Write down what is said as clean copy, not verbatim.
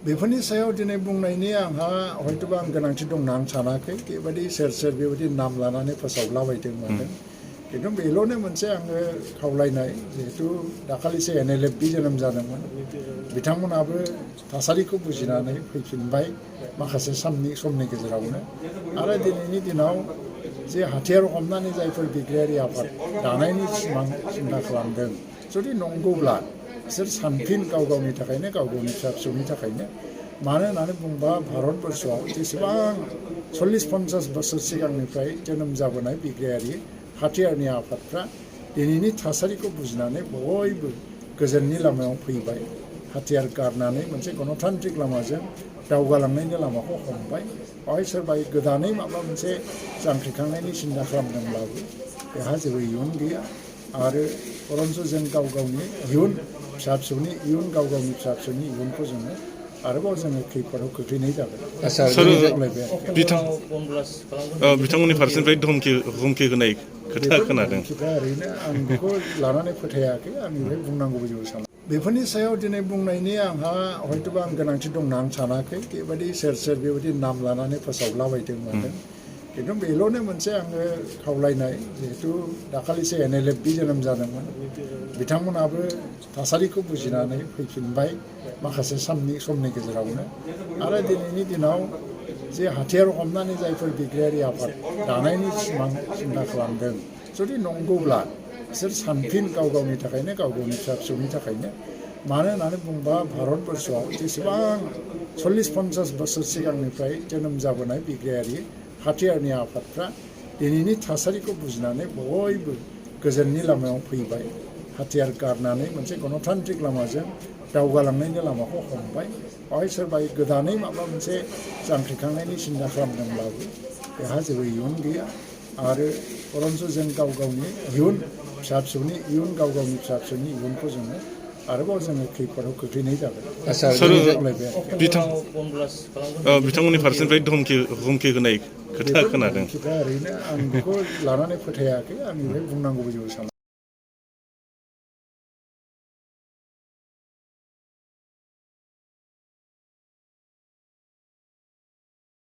बेफोरनि सायाव दिनै बुंनायनि आंहा हयतोबा आं गोनांथि दं होनना आं सानाखै बेबायदि सोर सोर बेबायदि नाम लानानै फोसावलाबायदों मादों खिन्थु बेल'नो मोनसे आङो खावलायनाय जिहेतु दाखालिसो NLFB जोनोम जादोंमोन बिथांमोनाबो थासारिखौ बुजिनानै फैफिनबाय माखासे समनि गेजेरावनो आरो दिनैनि दिनाव जे हाथियार हमनानै जायफोर बिग्रायारि आफाद दानायनि सिमां सिन्था खालामदों जुदि नंगौब्ला बिसोर सानफिन गाव गावनि थाखायनो गाव गावनि फिसा फिसौनि थाखायनो मानो होननानै बुंबा भारतबर्षआव जेसेबां 40-50 बोसोर सिगांनिफ्राय जोनोम जाबोनाय बिग्रायारि हाथियारनि आफादफ्रा दिनैनि थासारिखौ बुजिनानै बयबो गोजोननि लामायाव फैबाय हाथियार गारनानै मोनसे गणतान्त्रिक लामाजों दावगालांनायनि लामाखौ हमबाय बेवहाय सोरबा गोदानै माबा मोनसे जांख्रिखांनायनि सिन्था खालामदोंब्लाबो बेहा जेबो इयुन गैया आरो बरन्स जों गाव गावनि इयुन फिसा फिसौनि इयुन गाव गावनि फिसा फिसौनि इयुनखौ जोङो आरोबाव जोङो खैफोदाव खोख्लैनाय जागोन। बिथांमोननि फारसेनिफ्राय हुमखि होनाय खोथा खोनादों। ओरैनो आं बेखौ लानानै फोथायाखै आं बेवहाय बुंनांगौबो जेबो साना। बेफोरनि सायाव दिनै बुंनायनि आंहा हयतोबा आं गोनांथि दं होनना आं सानाखै बेबायदि सोर सोर बेबायदि नाम लानानै फोसावलाबायदों मादों खिन्थु बेल'नो मोनसे आङो खावलायनाय जिहेतु दाखालिसो NLFB जोनोम जादोंमोन बिथांमोनाबो थासारिखौ बुजिनानै फैफिनबाय माखासे समनि गेजेरावनो आरो दिनैनि दिनाव जे हाथियार हमनानै जायफोर बिग्रायारि आफाद दानायनि सिमां सिन्था खालामदों जुदि नंगौब्ला बिसोर सानफिन गाव गावनि थाखायनो गाव गावनि फिसा फिसौनि थाखायनो मानो होननानै बुंबा भारतबर्षआव जेसेबां 40-50 बोसोर सिगांनिफ्राय जोनोम जाबोनाय बिग्रायारि हाथियारनि आफादफ्रा दिनैनि थासारिखौ बुजिनानै बयबो गोजोननि लामायाव फैबाय हाथियार गारनानै मोनसे गणतान्त्रिक लामाजों दावगालांनायनि लामाखौ हमबाय बेवहाय सोरबा गोदानै माबा मोनसे जांख्रिखांनायनि सिन्था खालामदोंब्लाबो बेहा जेबो इयुन गैया आरो बरन्स जों गाव गावनि इयुन फिसा फिसौनि इयुन गाव गावनि फिसा फिसौनि इयुनखौ जोङो आरोबाव जोङो खैफोदाव खोख्लैनाय जागोन। बिथांमोननि फारसेनिफ्राय हुमखि होनाय खोथा खोनादों। ओरैनो आं बेखौ लानानै फोथायाखै आं बेवहाय बुंनांगौबो जेबो साना।